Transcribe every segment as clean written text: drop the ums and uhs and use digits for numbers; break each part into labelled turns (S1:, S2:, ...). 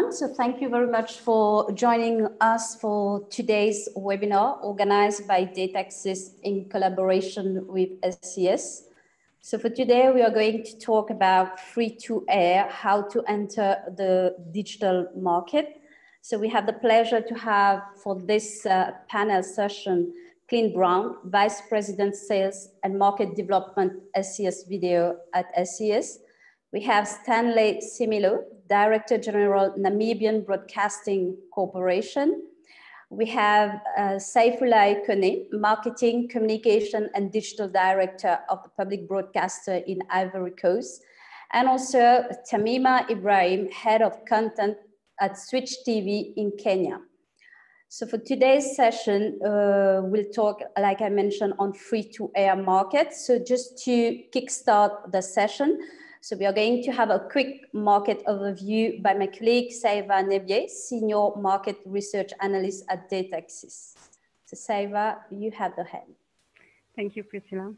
S1: everyone. So thank you very much for joining us for today's webinar organized by Dataxis in collaboration with SES. So for today, we are going to talk about free-to-air, how to enter the digital market. So we have the pleasure to have for this panel session, Clint Brown, Vice President Sales and Market Development, SES Video at SES. We have Stanley Similo, Director General, Namibian Broadcasting Corporation. We have Saifullah Kone, Marketing, Communication and Digital Director of the Public Broadcaster in Ivory Coast. And also Tamima Ibrahim, Head of Content at Switch TV in Kenya. So for today's session, we'll talk, like I mentioned, on free-to-air market. So just to kickstart the session, so we are going to have a quick market overview by my colleague, Saiva Nebier, Senior Market Research Analyst at Dataxis. So Saiva, you have the hand.
S2: Thank you, Priscilla.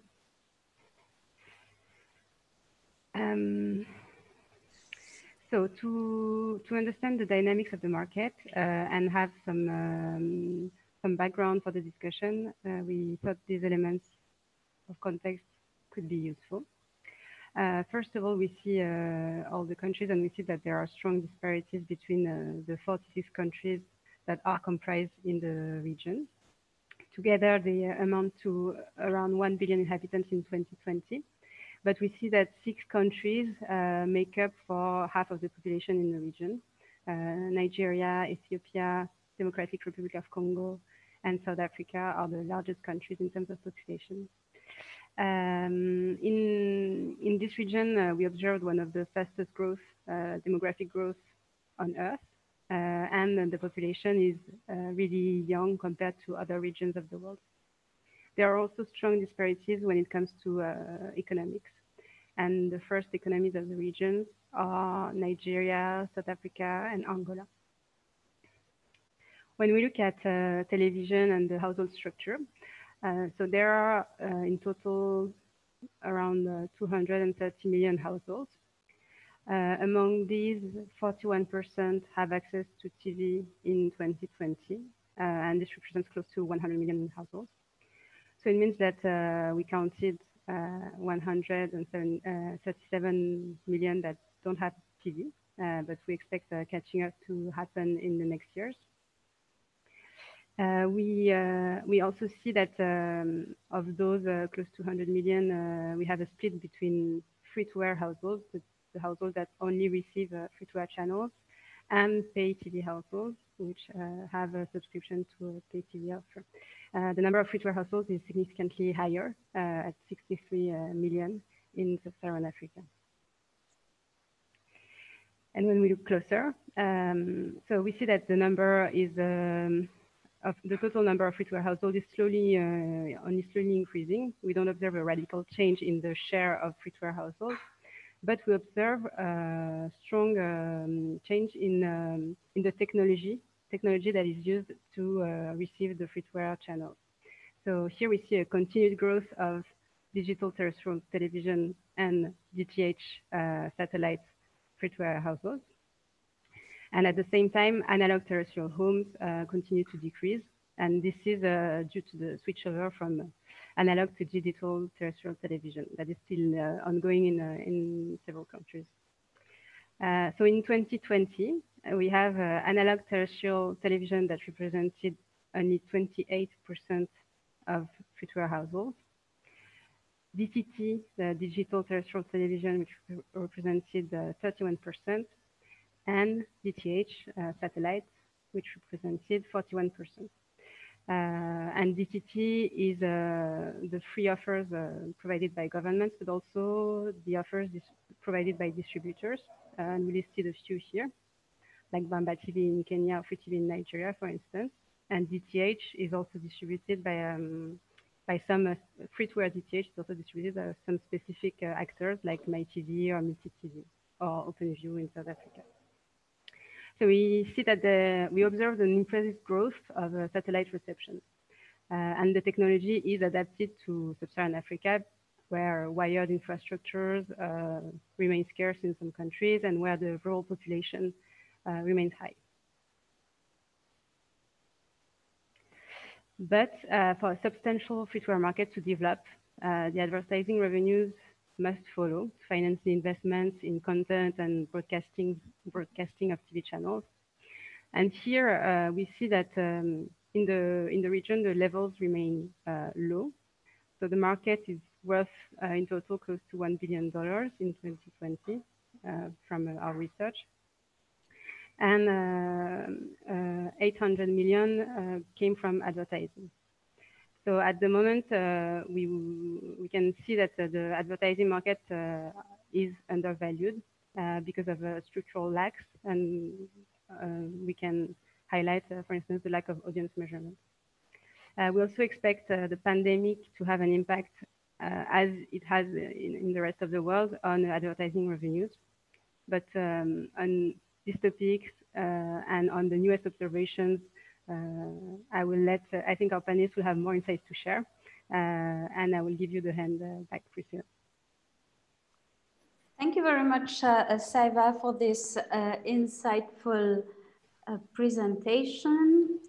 S2: So to understand the dynamics of the market and have some background for the discussion, we thought these elements of context could be useful. First of all, we see all the countries, and we see that there are strong disparities between the 46 countries that are comprised in the region. Together, they amount to around 1 billion inhabitants in 2020. But we see that 6 countries make up for half of the population in the region. Nigeria, Ethiopia, Democratic Republic of Congo, and South Africa are the largest countries in terms of population. In this region, we observed one of the fastest growth, demographic growth on Earth, and the population is really young compared to other regions of the world. There are also strong disparities when it comes to economics. And the first economies of the region are Nigeria, South Africa, and Angola. When we look at television and the household structure, so there are in total around 230 million households. Among these, 41% have access to TV in 2020, and this represents close to 100 million households. So it means that we counted 137 million that don't have TV, but we expect catching up to happen in the next years. We also see that of those close to 100 million, we have a split between free-to-air households, the households that only receive free-to-air channels, and pay TV households, which have a subscription to a pay TV offer. The number of free-to-air households is significantly higher at 63 million in Sub-Saharan Africa. And when we look closer, so we see that the number is of the total number of free-to-air households is only slowly increasing. We don't observe a radical change in the share of free-to-air households, but we observe a strong change in the technology that is used to receive the free-to-air channels. So here we see a continued growth of digital terrestrial television and DTH satellite free-to-air households. And at the same time, analog terrestrial homes continue to decrease. And this is due to the switchover from analog to digital terrestrial television that is still ongoing in several countries. So in 2020, we have analog terrestrial television that represented only 28% of free-to-air households. DTT, the digital terrestrial television, which represented 31%, and DTH satellite, which represented 41%. And DTT is the free offers provided by governments, but also the offers provided by distributors. And we listed a few here, like Bamba TV in Kenya or Free TV in Nigeria, for instance. And DTH is also distributed by some free-to-air DTH is also distributed by some specific actors like MyTV or MultiTV or OpenView in South Africa. So we see that we observed an impressive growth of satellite reception. And the technology is adapted to Sub-Saharan Africa, where wired infrastructures remain scarce in some countries and where the rural population remains high. But for a substantial free-to-air market to develop, the advertising revenues must follow to finance the investments in content and broadcasting of TV channels. And here we see that in the region, the levels remain low. So the market is worth in total close to $1 billion in 2020 from our research. And 800 million came from advertising. So at the moment, we can see that the advertising market is undervalued because of structural lacks, and we can highlight, for instance, the lack of audience measurement. We also expect the pandemic to have an impact, as it has in the rest of the world, on advertising revenues. But on these topics and on the newest observations, I will I think our panelists will have more insights to share, and I will give you the hand back, Priscilla.
S1: Thank you very much, Saiva, for this insightful presentation.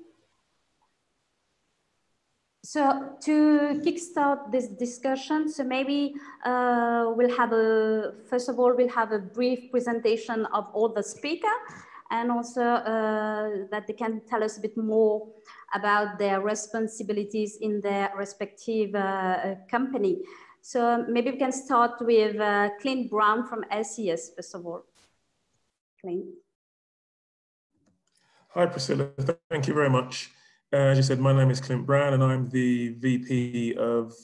S1: So to kickstart this discussion, so maybe we'll have first of all, we'll have a brief presentation of all the speakers, and also that they can tell us a bit more about their responsibilities in their respective company. So maybe we can start with Clint Brown from SES, first of all. Clint.
S3: Hi, Priscilla. Thank you very much. As you said, my name is Clint Brown, and I'm the VP of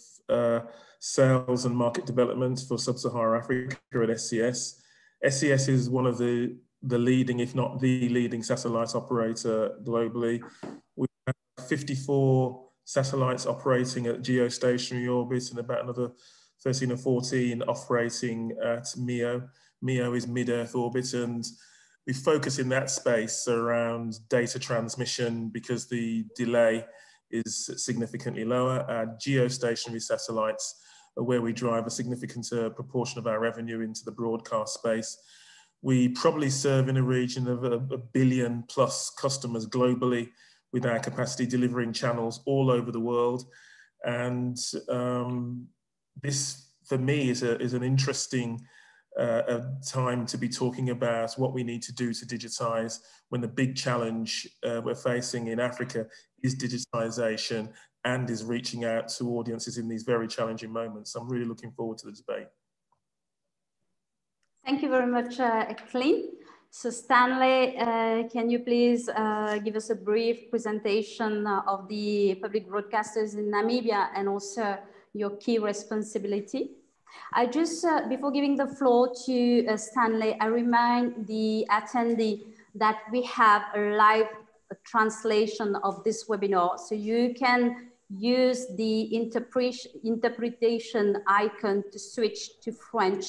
S3: Sales and Market Development for Sub-Saharan Africa at SES. SES is one of the leading, if not the leading, satellite operator globally. We have 54 satellites operating at geostationary orbit and about another 13 or 14 operating at MEO. MEO is mid-Earth orbit, and we focus in that space around data transmission because the delay is significantly lower. Our geostationary satellites are where we drive a significant proportion of our revenue into the broadcast space. We probably serve in a region of a billion plus customers globally with our capacity delivering channels all over the world. And this, for me, is an interesting time to be talking about what we need to do to digitize when the big challenge we're facing in Africa is digitization and is reaching out to audiences in these very challenging moments. I'm really looking forward to the debate.
S1: Thank you very much, Clint. So Stanley, can you please give us a brief presentation of the public broadcasters in Namibia and also your key responsibility? I just, before giving the floor to Stanley, I remind the attendee that we have a live translation of this webinar. So you can use the interpretation icon to switch to French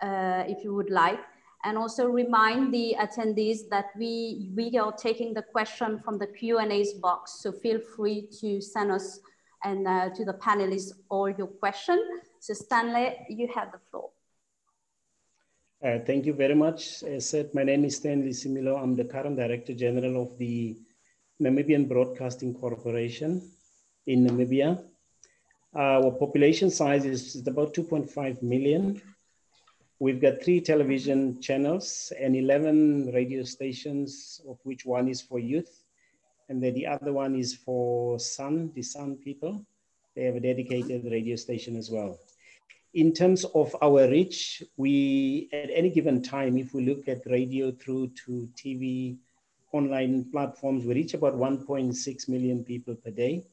S1: if you would like. And also remind the attendees that we are taking the question from the Q&A's box. So feel free to send us and to the panelists all your questions. So Stanley, you have the floor.
S4: Thank you very much. As said, my name is Stanley Similo. I'm the current Director General of the Namibian Broadcasting Corporation in Namibia. Our population size is about 2.5 million. We've got 3 television channels and 11 radio stations, of which one is for youth. And then the other one is for the Sun people. They have a dedicated radio station as well. In terms of our reach, we, at any given time, if we look at radio through to TV, online platforms, we reach about 1.6 million people per day.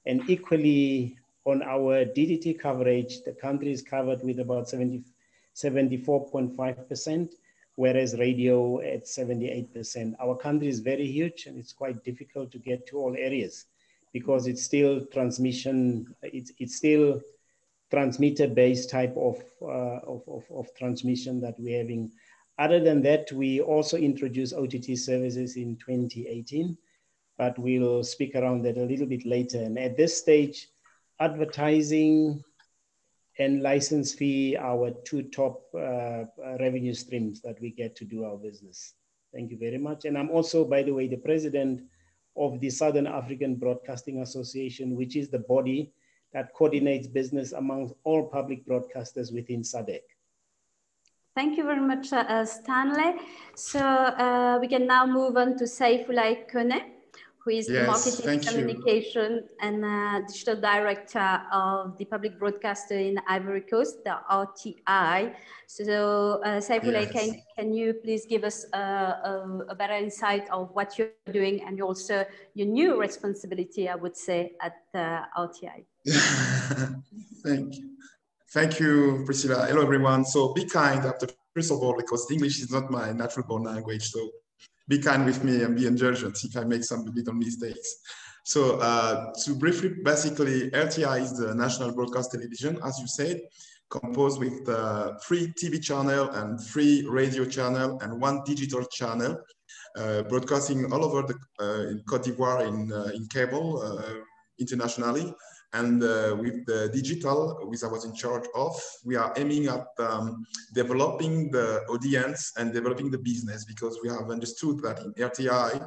S4: And equally, on our DDT coverage, the country is covered with about 74.5%, whereas radio at 78%. Our country is very huge, and it's quite difficult to get to all areas because it's still transmission, it's still transmitter-based type of transmission that we're having. Other than that, we also introduced OTT services in 2018, but we'll speak around that a little bit later. And at this stage, advertising and license fee are our 2 top revenue streams that we get to do our business. Thank you very much. And I'm also, by the way, the president of the Southern African Broadcasting Association, which is the body that coordinates business amongst all public broadcasters within SADC.
S1: Thank you very much, Stanley. So we can now move on to Saifullah Kone, who is the Marketing, Communication and Digital Director of the Public Broadcaster in Ivory Coast, the RTI. So Saifullah, can you please give us a better insight of what you're doing and also your new responsibility, I would say, at RTI?
S5: Thank you. Thank you, Priscilla. Hello, everyone. So be kind first of all, because English is not my natural born language. So be kind with me and be indulgent if I make some little mistakes. So to briefly, basically, RTI is the National Broadcast Television, as you said, composed with 3 TV channel and 3 radio channel and 1 digital channel, broadcasting all over in Côte d'Ivoire in cable internationally. And with the digital, which I was in charge of, we are aiming at developing the audience and developing the business, because we have understood that in RTI,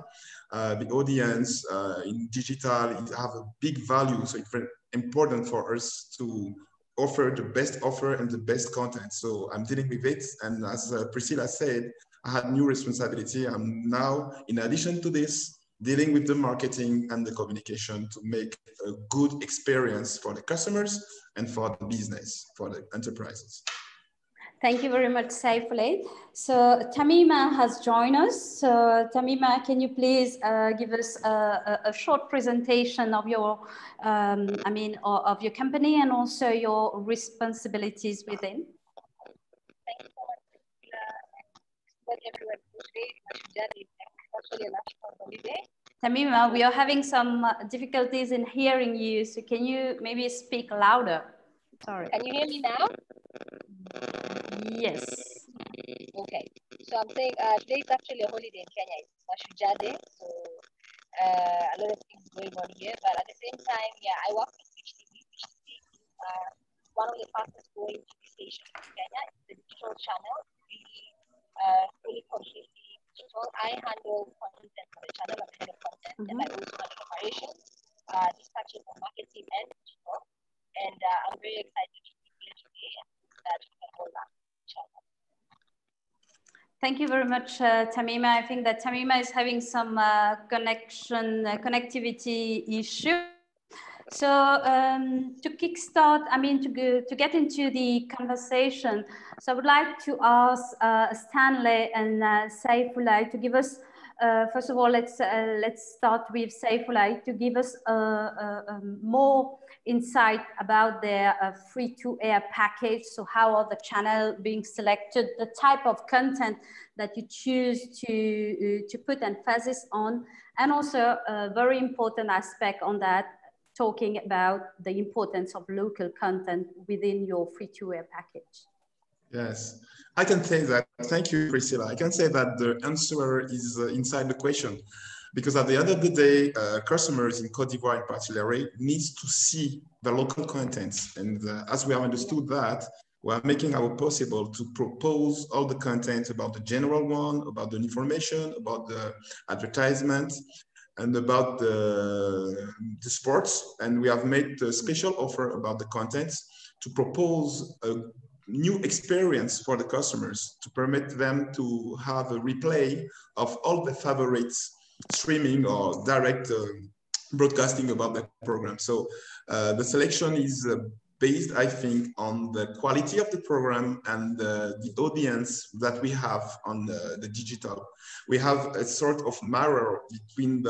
S5: the audience in digital have a big value. So it's very important for us to offer the best offer and the best content. So I'm dealing with it. And as Priscilla said, I had new responsibility. I'm now, in addition to this, dealing with the marketing and the communication to make a good experience for the customers and for the business, for the enterprises.
S1: Thank you very much, Saifullah. So Tamima has joined us. So Tamima, can you please give us a short presentation of your, of your company and also your responsibilities within?
S6: Thank you so much. What everyone today, actually a national holiday.
S1: Tamima, we are having some difficulties in hearing you. So can you maybe speak louder? Sorry.
S6: Can you hear me now?
S1: Yes.
S6: Okay. So I'm saying today is actually a holiday in Kenya. It's Mashujaa Day. So a lot of things going on here. But at the same time, yeah, I work with HTV. HTV is one of the fastest growing TV stations in Kenya. It's the digital channel. Fully completely digital. I handle content for the channel. I'm head of content, and I also handle operations, dispatching for marketing and digital. And I'm very excited to be here today and that we can hold that channel.
S1: Thank you very much, Tamima. I think that Tamima is having some connectivity issue. So to kickstart, to get into the conversation, so I would like to ask Stanley and Saifullah to give us, first of all, let's start with Saifullah to give us more insight about their free-to-air package. So how are the channels being selected, the type of content that you choose to put emphasis on, and also a very important aspect on that, talking about the importance of local content within your free-to-air package.
S5: Yes, I can say that. Thank you, Priscilla. I can say that the answer is inside the question, because at the end of the day, customers in Côte d'Ivoire in particular needs to see the local contents. And as we have understood that, we are making our possible to propose all the content about the general one, about the information, about the advertisement, and about the sports. And we have made a special offer about the contents to propose a new experience for the customers, to permit them to have a replay of all the favorites streaming or direct broadcasting about the program. So the selection is based, I think, on the quality of the program and the audience that we have on the digital. We have a sort of mirror between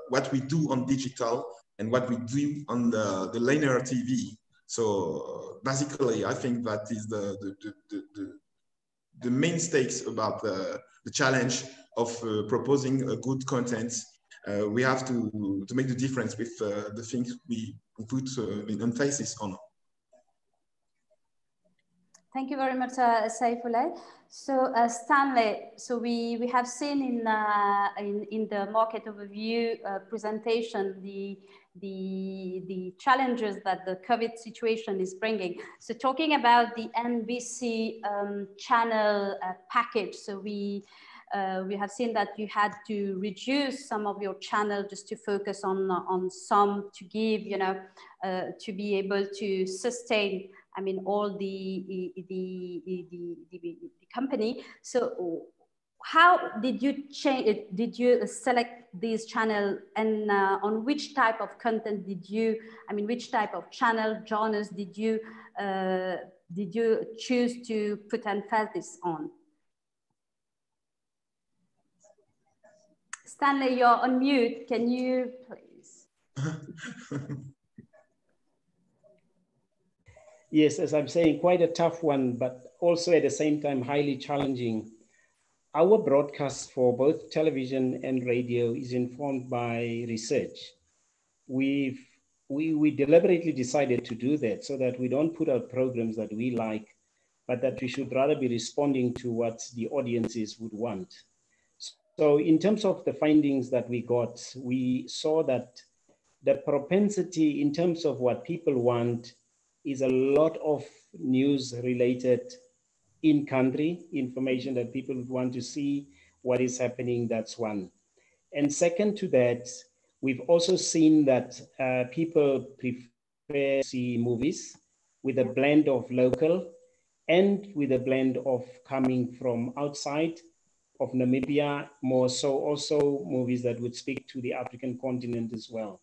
S5: what we do on digital and what we do on the linear TV. So basically, I think that is the main stakes about the challenge of proposing a good content. We have to make the difference with the things we put emphasis on.
S1: Thank you very much, Saifullah. So Stanley, so we have seen in the market overview presentation the challenges that the COVID situation is bringing. So talking about the NBC channel package, so we we have seen that you had to reduce some of your channel just to focus on some to give, you know, to be able to sustain, I mean, all the company. So how did you change it? Did you select these channel, and on which type of content did you, I mean, which type of channel genres did you choose to put emphasis on? Stanley, you're on mute. Can you please?
S4: Yes, as I'm saying, quite a tough one, but also at the same time, highly challenging. Our broadcast for both television and radio is informed by research. We deliberately decided to do that so that we don't put out programs that we like, but that we should rather be responding to what the audiences would want. So in terms of the findings that we got, we saw that the propensity in terms of what people want is a lot of news related in-country information that people would want to see what is happening. That's one. And second to that, we've also seen that people prefer to see movies with a blend of local and with a blend of coming from outside of Namibia, more so also movies that would speak to the African continent as well.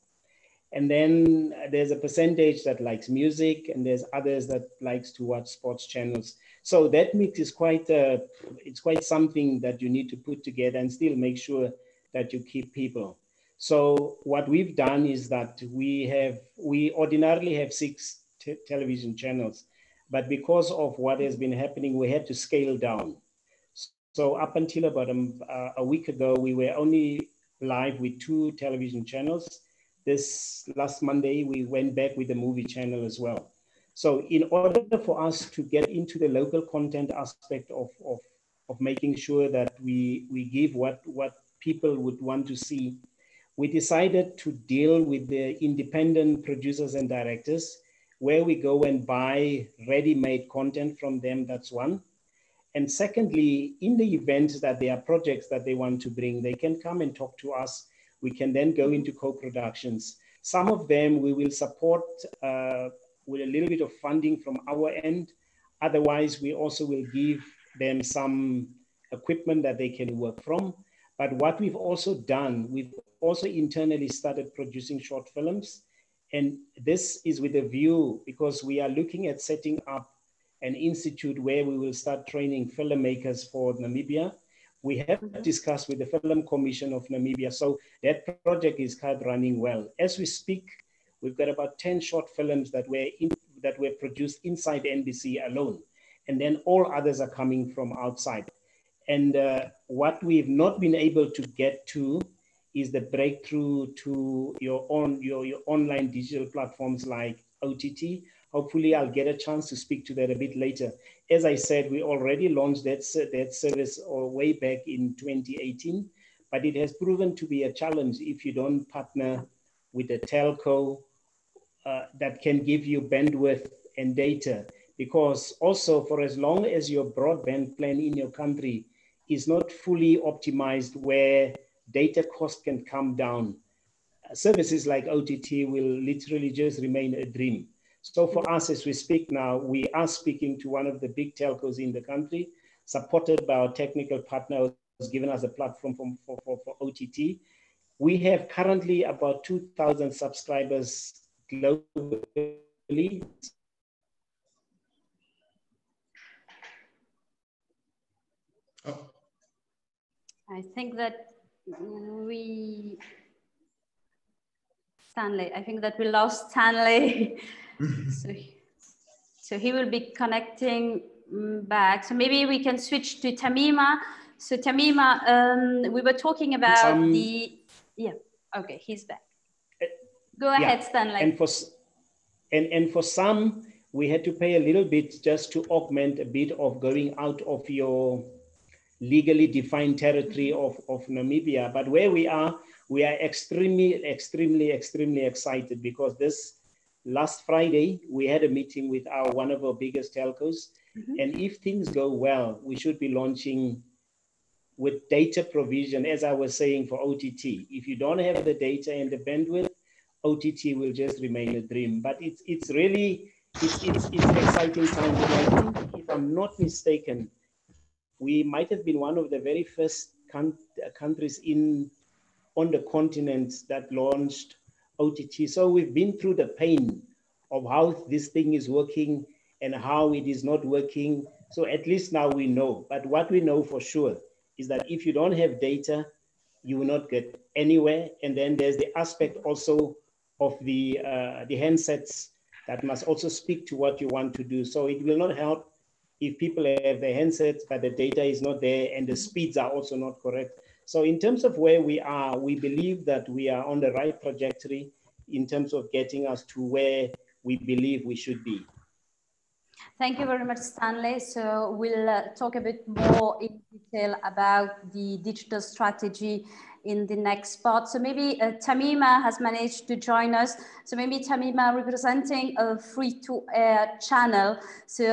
S4: And then there's a percentage that likes music, and there's others that likes to watch sports channels. So that mix is it's quite something that you need to put together and still make sure that you keep people. So what we've done is that we ordinarily have 6 television channels, but because of what has been happening, we had to scale down. So up until about a week ago, we were only live with 2 television channels. This last Monday, we went back with the movie channel as well. So in order for us to get into the local content aspect of making sure that we give what people would want to see, we decided to deal with the independent producers and directors, where we go and buy ready-made content from them. That's one. And secondly, in the event that there are projects that they want to bring, they can come and talk to us. We can then go into co-productions. Some of them we will support with a little bit of funding from our end. Otherwise, we also will give them some equipment that they can work from. But what we've also done, we've also internally started producing short films. And this is with a view, because we are looking at setting up an institute where we will start training filmmakers for Namibia. We have discussed with the Film Commission of Namibia, so that project is kind of running well. As we speak, we've got about 10 short films that were produced inside NBC alone, and then all others are coming from outside. And what we've not been able to get to is the breakthrough to your online digital platforms like OTT. Hopefully I'll get a chance to speak to that a bit later. As I said, we already launched that service way back in 2018, but it has proven to be a challenge if you don't partner with a telco that can give you bandwidth and data. Because also for as long as your broadband plan in your country is not fully optimized where data cost can come down, services like OTT will literally just remain a dream. So for us, as we speak now, we are speaking to one of the big telcos in the country, supported by our technical partner who's given us a platform for OTT. We have currently about 2,000 subscribers globally.
S5: Oh.
S1: I think that Stanley, I think that we lost Stanley. So he will be connecting back. So maybe we can switch to Tamima. So Tamima, we were talking about okay, he's back. Go ahead, Stanley.
S4: And for some, we had to pay a little bit just to augment a bit of going out of your legally defined territory of Namibia. But where we are extremely, extremely, extremely excited, because this last Friday, we had a meeting with one of our biggest telcos. And if things go well, we should be launching with data provision, as I was saying for OTT. If you don't have the data and the bandwidth, OTT will just remain a dream. But it's really exciting times. And I think, if I'm not mistaken, we might have been one of the very first countries on the continent that launched OTT. So we've been through the pain of how this thing is working and how it is not working. So at least now we know. But what we know for sure is that if you don't have data, you will not get anywhere. And then there's the aspect also of the handsets that must also speak to what you want to do. So it will not help if people have the handsets, but the data is not there and the speeds are also not correct. So in terms of where we are, we believe that we are on the right trajectory in terms of getting us to where we believe we should be.
S1: Thank you very much, Stanley. So we'll talk a bit more in detail about the digital strategy in the next part. So maybe Tamima has managed to join us. So maybe Tamima, representing a free-to-air channel. So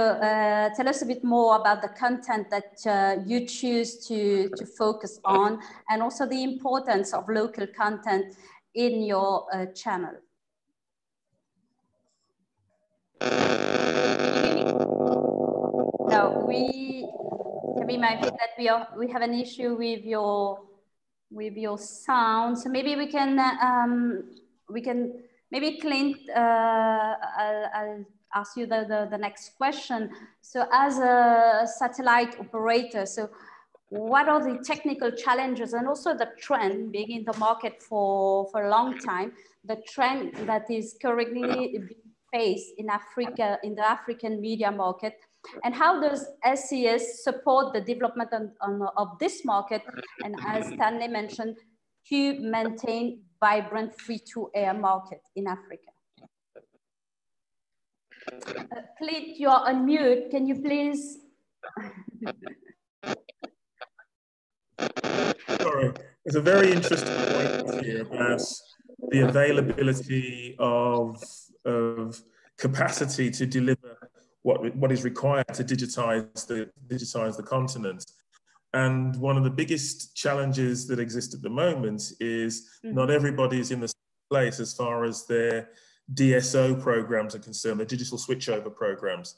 S1: tell us a bit more about the content that you choose to focus on, and also the importance of local content in your channel. No, Tamima, I think that we have an issue with your sound. So maybe we can maybe Clint, I'll ask you the next question. So as a satellite operator, so what are the technical challenges and also the trend, being in the market for a long time, the trend that is currently being faced in Africa, in the African media market, and how does SES support the development of this market, and as Stanley mentioned, to maintain vibrant free-to-air market in Africa? Clint, you are on mute. Can you please?
S3: Sorry, there's a very interesting point here about the availability of capacity to deliver what is required to digitize the continent. And one of the biggest challenges that exist at the moment is not everybody is in the same place as far as their DSO programs are concerned, the digital switchover programs.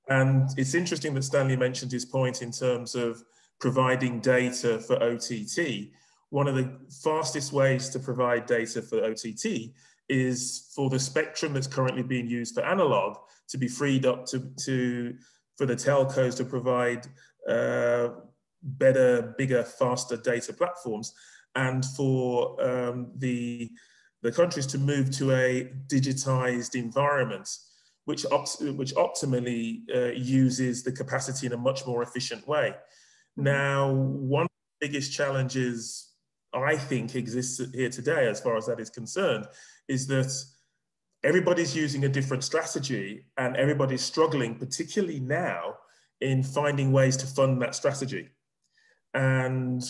S3: And it's interesting that Stanley mentioned his point in terms of providing data for OTT. One of the fastest ways to provide data for OTT is for the spectrum that's currently being used for analog to be freed up for the telcos to provide better, bigger, faster data platforms, and for the countries to move to a digitized environment, which optimally uses the capacity in a much more efficient way. Now, one of the biggest challenges I think exists here today, as far as that is concerned, is that everybody's using a different strategy and everybody's struggling, particularly now, in finding ways to fund that strategy. And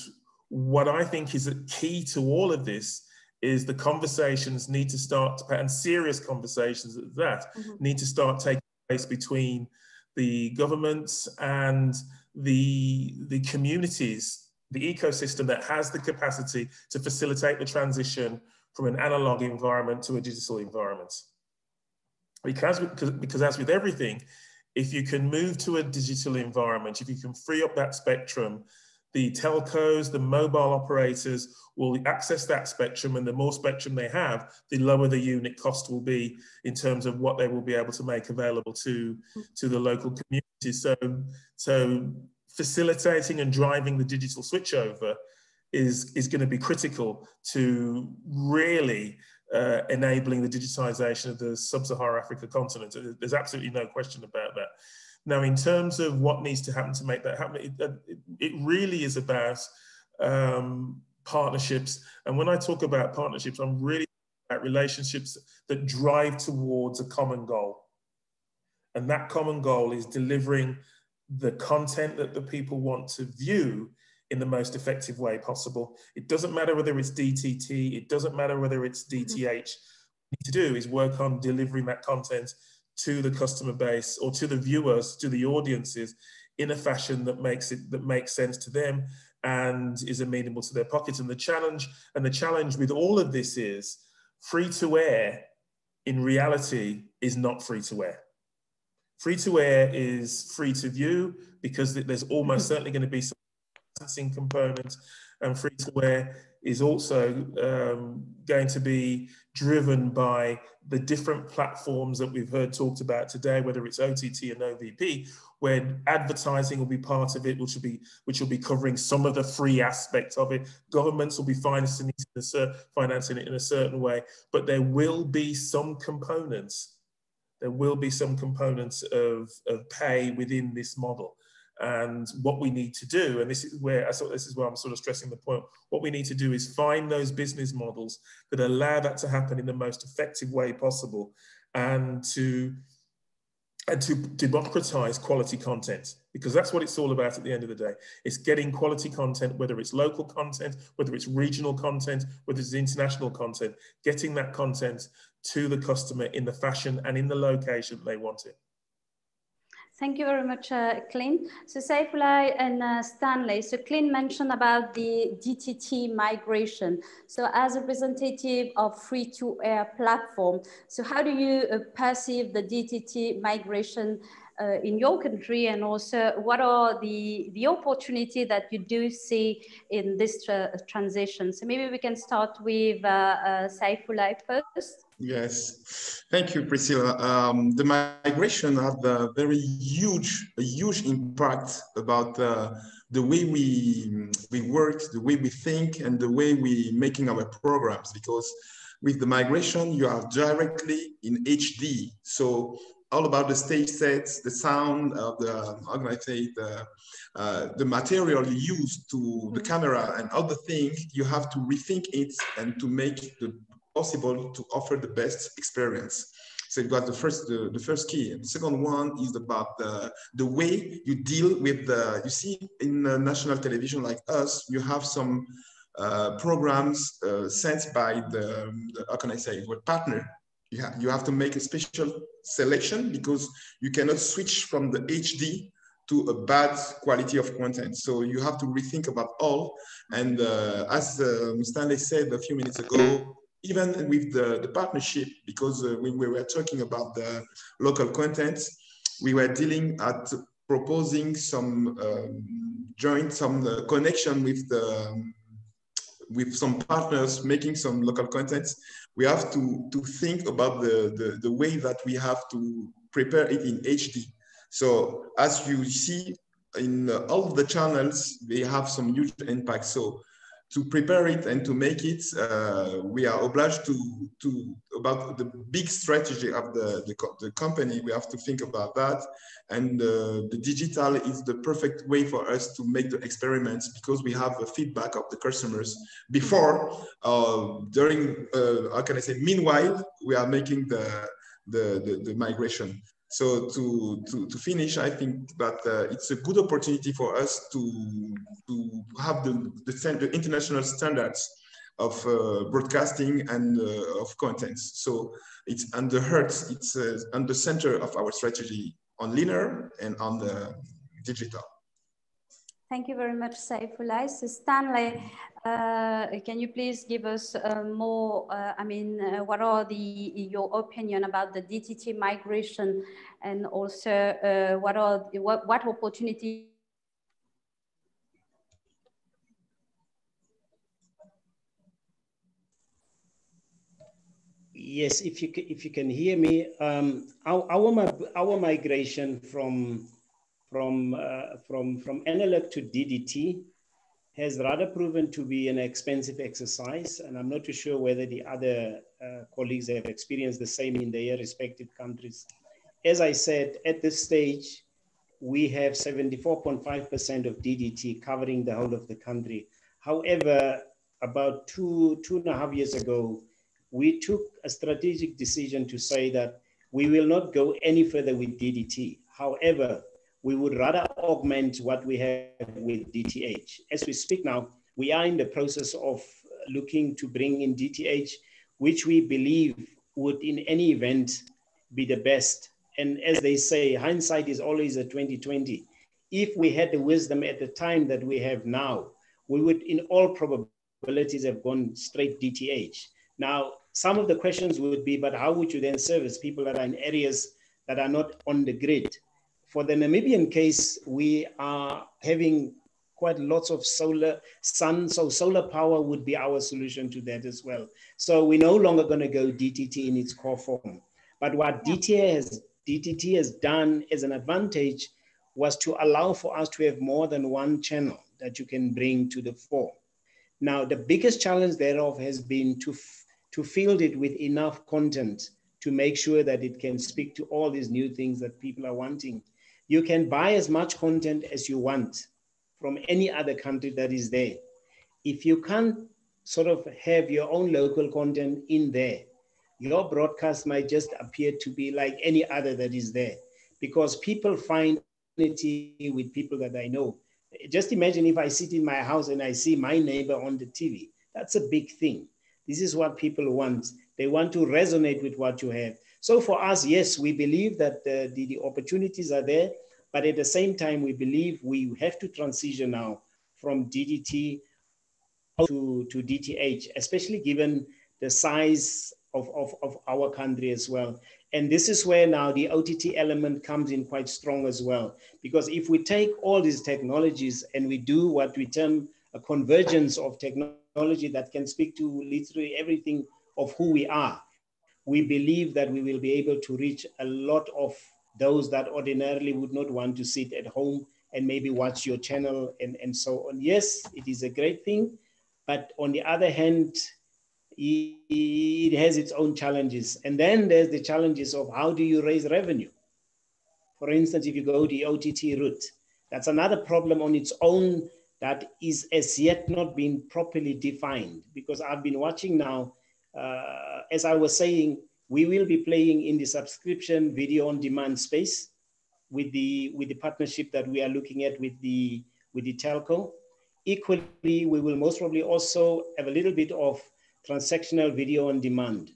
S3: what I think is a key to all of this is the conversations need to start, and serious conversations at that, need to start taking place between the governments and the communities, the ecosystem that has the capacity to facilitate the transition from an analog environment to a digital environment. Because as with everything, if you can move to a digital environment, if you can free up that spectrum, the telcos, the mobile operators will access that spectrum, and the more spectrum they have, the lower the unit cost will be in terms of what they will be able to make available to the local communities. So facilitating and driving the digital switchover is going to be critical to really enabling the digitization of the sub-Saharan Africa continent. There's absolutely no question about that. Now, in terms of what needs to happen to make that happen, it really is about partnerships. And when I talk about partnerships, I'm really talking about relationships that drive towards a common goal. And that common goal is delivering the content that the people want to view in the most effective way possible. It doesn't matter whether it's DTT, it doesn't matter whether it's DTH. What we need to do is work on delivering that content to the customer base or to the viewers, to the audiences, in a fashion that makes sense to them and is amenable to their pockets. And the challenge with all of this is free to air in reality is not free to air. Free to air is free to view because there's almost certainly going to be some licensing component, and free to air is also going to be driven by the different platforms that we've heard talked about today, whether it's OTT and OVP, where advertising will be part of it, which will be covering some of the free aspects of it. Governments will be financing it in a certain way, but there will be some components. There will be some components of pay within this model. And what we need to do, and this is where I'm sort of stressing the point, what we need to do is find those business models that allow that to happen in the most effective way possible, and to democratize quality content, because that's what it's all about at the end of the day. It's getting quality content, whether it's local content, whether it's regional content, whether it's international content, getting that content to the customer in the fashion and in the location they want it.
S1: Thank you very much, Clint. So Saifullah and Stanley, so Clint mentioned about the DTT migration. So as a representative of free-to-air platform, so how do you perceive the DTT migration in your country, and also what are the opportunity that you do see in this transition? So maybe we can start with Saifullah first.
S5: Yes, thank you, Priscilla. The migration had a very huge impact about the way we work, the way we think, and the way we making our programs. Because with the migration, you are directly in HD. So all about the stage sets, the sound of the, how can I say, the material you use to the camera and other things, you have to rethink it and to make it possible to offer the best experience. So you got the first key. And the second one is about the way you deal with you see in national television like us, you have some programs sent by the how can I say, what partner. You have to make a special selection because you cannot switch from the HD to a bad quality of content. So you have to rethink about all. And as Stanley said a few minutes ago, even with the partnership, because when we were talking about the local content, we were dealing at proposing some some connection with some partners making some local content. We have to think about the way that we have to prepare it in HD. So as you see in all of the channels, they have some huge impact. So to prepare it and to make it, we are obliged to about the big strategy of the company. We have to think about that, and the digital is the perfect way for us to make the experiments because we have a feedback of the customers before, during, how can I say? Meanwhile, we are making the migration. So to finish, I think that it's a good opportunity for us to have the international standards of broadcasting and of contents. So it's on the heart, it's on the center of our strategy on linear and on the digital.
S1: Thank you very much, Saifullah. So Stanley, can you please give us more, what are your opinion about the DTT migration, and also what opportunity?
S4: Yes, if you can hear me, our migration from analog to DDT has rather proven to be an expensive exercise, and I'm not too sure whether the other colleagues have experienced the same in their respective countries. As I said, at this stage, we have 74.5% of DDT covering the whole of the country. However, about two and a half years ago, we took a strategic decision to say that we will not go any further with DDT. However, we would rather augment what we have with DTH. As we speak now, we are in the process of looking to bring in DTH, which we believe would in any event be the best. And as they say, hindsight is always a 20/20. If we had the wisdom at the time that we have now, we would in all probabilities have gone straight DTH. Now, some of the questions would be, but how would you then service people that are in areas that are not on the grid? For the Namibian case, we are having quite lots of sun, so solar power would be our solution to that as well. So we're no longer going to go DTT in its core form. But what DTT has done as an advantage was to allow for us to have more than one channel that you can bring to the fore. Now, the biggest challenge thereof has been to field it with enough content to make sure that it can speak to all these new things that people are wanting. You can buy as much content as you want from any other country that is there. If you can't sort of have your own local content in there, your broadcast might just appear to be like any other that is there, because people find unity with people that I know. Just imagine if I sit in my house and I see my neighbor on the TV. That's a big thing. This is what people want. They want to resonate with what you have. So for us, yes, we believe that the opportunities are there, but at the same time, we believe we have to transition now from DDT to DTH, especially given the size of our country as well. And this is where now the OTT element comes in quite strong as well. Because if we take all these technologies and we do what we term a convergence of technology that can speak to literally everything of who we are, we believe that we will be able to reach a lot of those that ordinarily would not want to sit at home and maybe watch your channel and so on. Yes, it is a great thing, but on the other hand, it has its own challenges. And then there's the challenges of how do you raise revenue? For instance, if you go the OTT route, that's another problem on its own that is as yet not been properly defined, because I've been watching now, as I was saying, we will be playing in the subscription video on demand space with the partnership that we are looking at with the telco. Equally, we will most probably also have a little bit of transactional video on demand.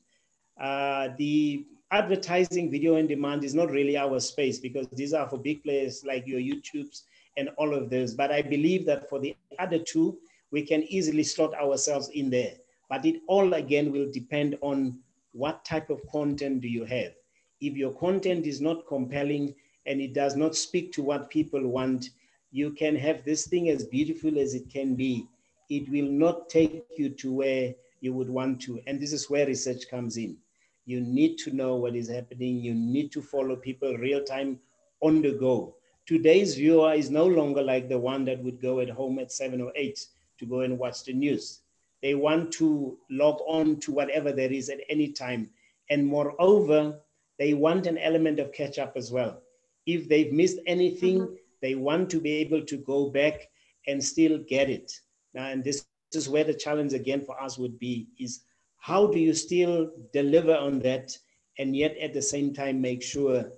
S4: The advertising video on demand is not really our space, because these are for big players like your YouTubes and all of those. But I believe that for the other two, we can easily slot ourselves in there. But it all again will depend on what type of content do you have. If your content is not compelling and it does not speak to what people want, you can have this thing as beautiful as it can be. It will not take you to where you would want to. And this is where research comes in. You need to know what is happening. You need to follow people real time on the go. Today's viewer is no longer like the one that would go at home at 7 or 8 to go and watch the news. They want to log on to whatever there is at any time. And moreover, they want an element of catch up as well. If they've missed anything, they want to be able to go back and still get it. Now, and this is where the challenge again for us would be, is how do you still deliver on that and yet at the same time make sure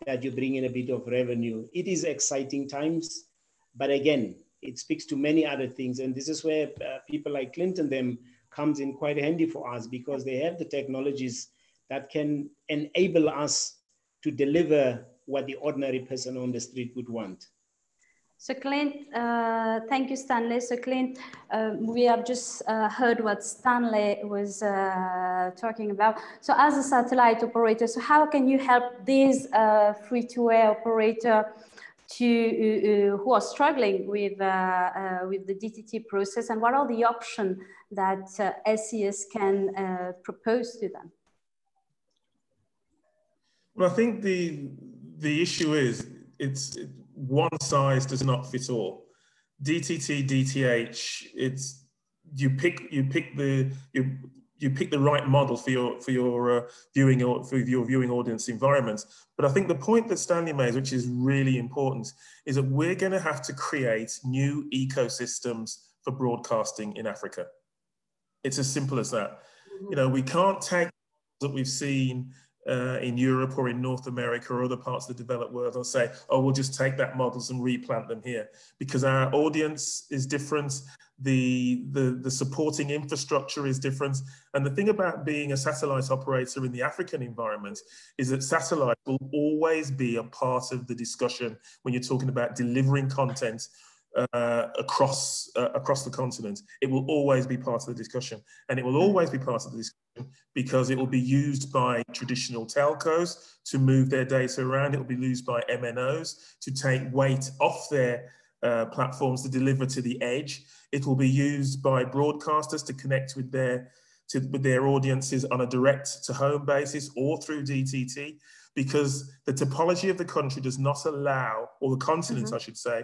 S4: that you bring in a bit of revenue? It is exciting times, but again, it speaks to many other things. And this is where people like Clinton them comes in quite handy for us, because they have the technologies that can enable us to deliver what the ordinary person on the street would want.
S1: So Clint, thank you, Stanley. So Clint, we have just heard what Stanley was talking about. So as a satellite operator, so how can you help these free-to-air operator who are struggling with the DTT process, and what are the options that SES can propose to them?
S3: Well, I think the issue is it's one size does not fit all. DTT, DTH, it's you pick the right model for your viewing audience environment. But I think the point that Stanley made, which is really important, is that we're going to have to create new ecosystems for broadcasting in Africa. It's as simple as that. You know, we can't take that we've seen in Europe or in North America or other parts of the developed world and say, oh, we'll just take that models and replant them here, because our audience is different. The supporting infrastructure is different. And the thing about being a satellite operator in the African environment is that satellite will always be a part of the discussion when you're talking about delivering content across the continent. It will always be part of the discussion, and it will always be part of the discussion because it will be used by traditional telcos to move their data around. It will be used by MNOs to take weight off their platforms to deliver to the edge. It will be used by broadcasters to connect with their audiences on a direct to home basis or through DTT, because the topology of the country does not allow, or the continent I should say,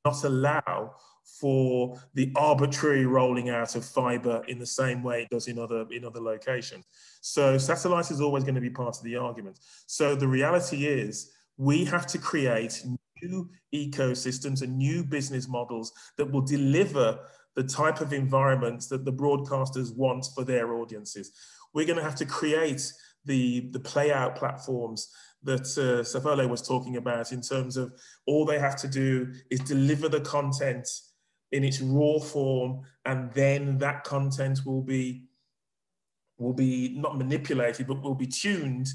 S3: not allow for the arbitrary rolling out of fiber in the same way it does in other locations. So satellite is always going to be part of the argument. So the reality is we have to create new ecosystems and new business models that will deliver the type of environments that the broadcasters want for their audiences. We're going to have to create the play out platforms that Safole was talking about, in terms of all they have to do is deliver the content in its raw form, and then that content will be not manipulated, but will be tuned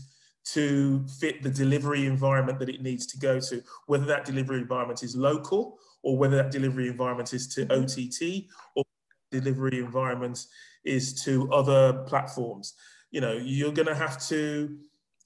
S3: to fit the delivery environment that it needs to go to, whether that delivery environment is local or whether that delivery environment is to OTT or delivery environment is to other platforms. You know, you're going to have to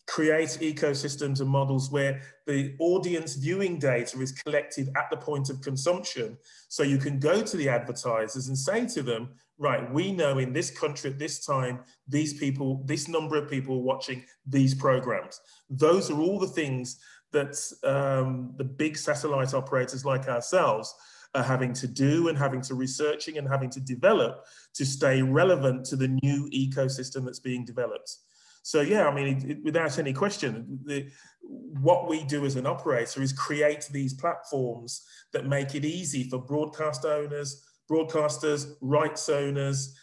S3: create ecosystems and models where the audience viewing data is collected at the point of consumption. So you can go to the advertisers and say to them, right, we know in this country at this time, these people, this number of people are watching these programs. Those are all the things that the big satellite operators like ourselves are having to do and having to researching and having to develop to stay relevant to the new ecosystem that's being developed. So yeah, I mean, without any question, what we do as an operator is create these platforms that make it easy for broadcast owners, broadcasters, rights owners,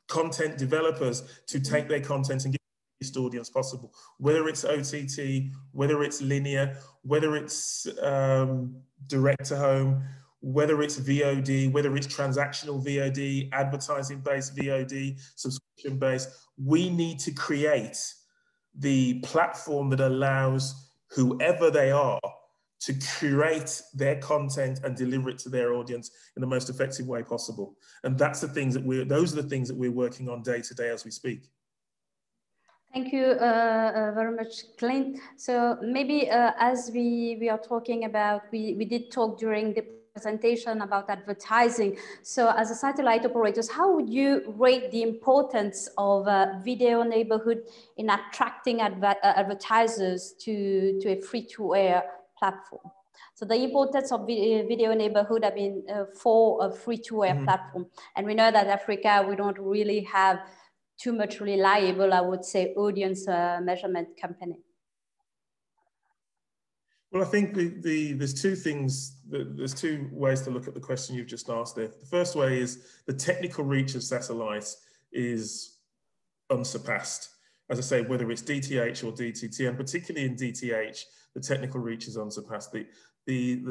S3: content developers to take their content and give it the biggest audience possible, whether it's OTT, whether it's linear, whether it's direct to home, whether it's VOD, whether it's transactional VOD, advertising-based VOD, subscription-based. We need to create the platform that allows whoever they are to curate their content and deliver it to their audience in the most effective way possible. And that's the things that those are the things that we're working on day to day as we speak.
S1: Thank you very much, Clint. So maybe as we are talking about, we did talk during the presentation about advertising. So as a satellite operators, how would you rate the importance of video neighborhood in attracting advertisers to a free-to-air platform? So the importance of video neighborhood, I mean, for a free-to-air platform. And we know that Africa, we don't really have too much reliable, I would say, audience measurement company.
S3: Well, I think there's two things, there's two ways to look at the question you've just asked there. The first way is the technical reach of satellite is unsurpassed. As I say, whether it's DTH or DTT, and particularly in DTH, the technical reach is unsurpassed. The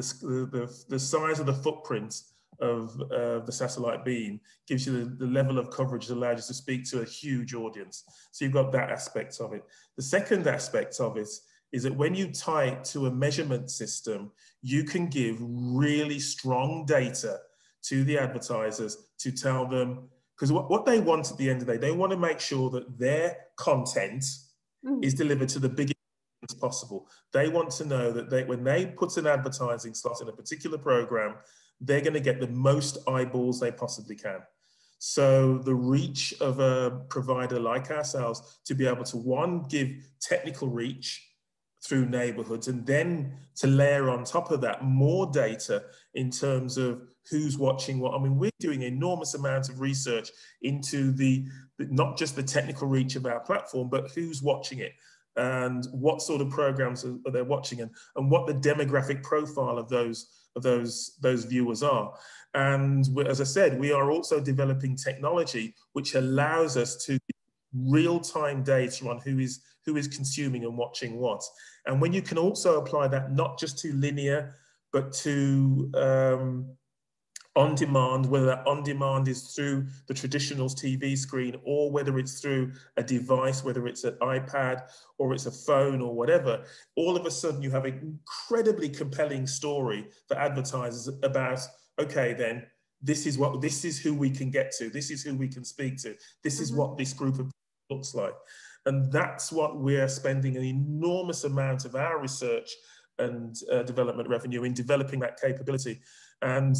S3: size of the footprint of the satellite beam gives you the level of coverage that allows you to speak to a huge audience. So you've got that aspect of it. The second aspect of it is that when you tie it to a measurement system, you can give really strong data to the advertisers to tell them, because what they want at the end of the day, they want to make sure that their content is delivered to the biggest audience possible. They want to know that when they put an advertising slot in a particular program, they're going to get the most eyeballs they possibly can. So the reach of a provider like ourselves to be able to, one, give technical reach through neighborhoods, and then to layer on top of that more data in terms of who's watching what. I mean, we're doing enormous amounts of research into not just the technical reach of our platform, but who's watching it and what sort of programs are they watching, and what the demographic profile of those viewers are. And as I said, we are also developing technology which allows us to real-time data on who is consuming and watching what. And when you can also apply that not just to linear, but to on demand, whether that on demand is through the traditional TV screen or whether it's through a device, whether it's an iPad or it's a phone or whatever, all of a sudden you have an incredibly compelling story for advertisers about, okay, then this is who we can get to, this is who we can speak to, this is what this group of people looks like. And that's what we're spending an enormous amount of our research and development revenue in, developing that capability. And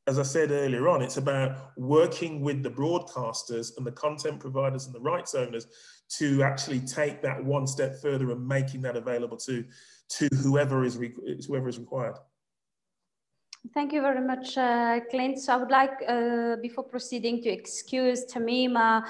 S3: as I said earlier on, it's about working with the broadcasters and the content providers and the rights owners to actually take that one step further and making that available to whoever is required.
S1: Thank you very much, Clint. So I would like, before proceeding, to excuse Tamima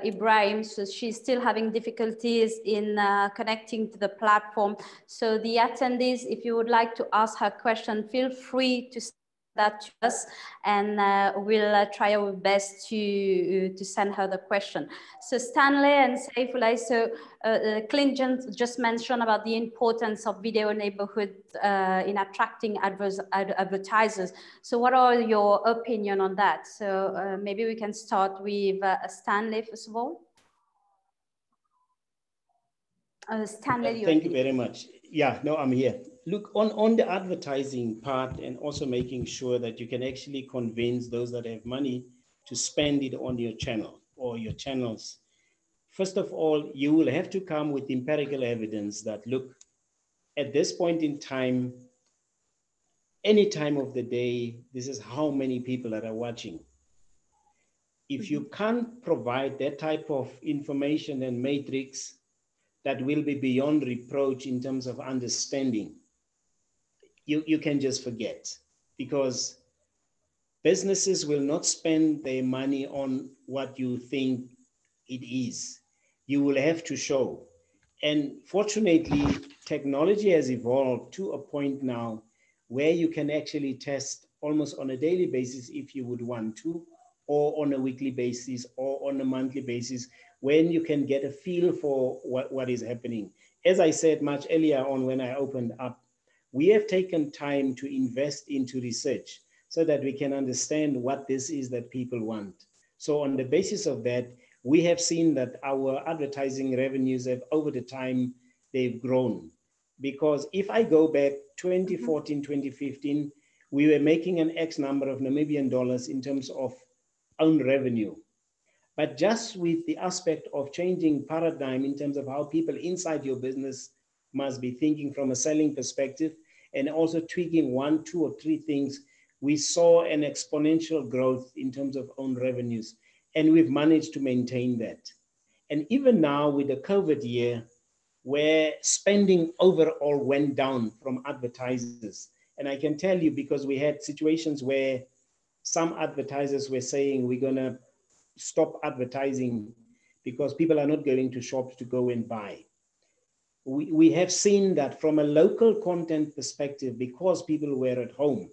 S1: Ibrahim. So she's still having difficulties in connecting to the platform. So the attendees, if you would like to ask her question, feel free to send that to us, and we'll try our best to send her the question. So Stanley and Saifullah, so Clint just mentioned about the importance of video neighborhood in attracting advertisers. So what are your opinion on that? So maybe we can start with Stanley first of all. Stanley,
S4: thank you very much. Yeah, no, I'm here. Look, on the advertising part, and also making sure that you can actually convince those that have money to spend it on your channel or your channels. First of all, you will have to come with empirical evidence that, look, at this point in time, any time of the day, this is how many people that are watching. If you can't provide that type of information and matrix that will be beyond reproach in terms of understanding, you can just forget, because businesses will not spend their money on what you think it is. You will have to show. And fortunately, technology has evolved to a point now where you can actually test almost on a daily basis if you would want to, or on a weekly basis, or on a monthly basis, when you can get a feel for what is happening. As I said much earlier on when I opened up, we have taken time to invest into research so that we can understand what this is that people want. So on the basis of that, we have seen that our advertising revenues have, over the time, they've grown. Because if I go back 2014, 2015, we were making an X number of Namibian dollars in terms of own revenue. But just with the aspect of changing paradigm in terms of how people inside your business must be thinking from a selling perspective, and also tweaking 1, 2, or 3 things, we saw an exponential growth in terms of own revenues. And we've managed to maintain that. And even now with the COVID year, where spending overall went down from advertisers. And I can tell you, because we had situations where some advertisers were saying, we're gonna stop advertising because people are not going to shops to go and buy. We have seen that from a local content perspective, because people were at home,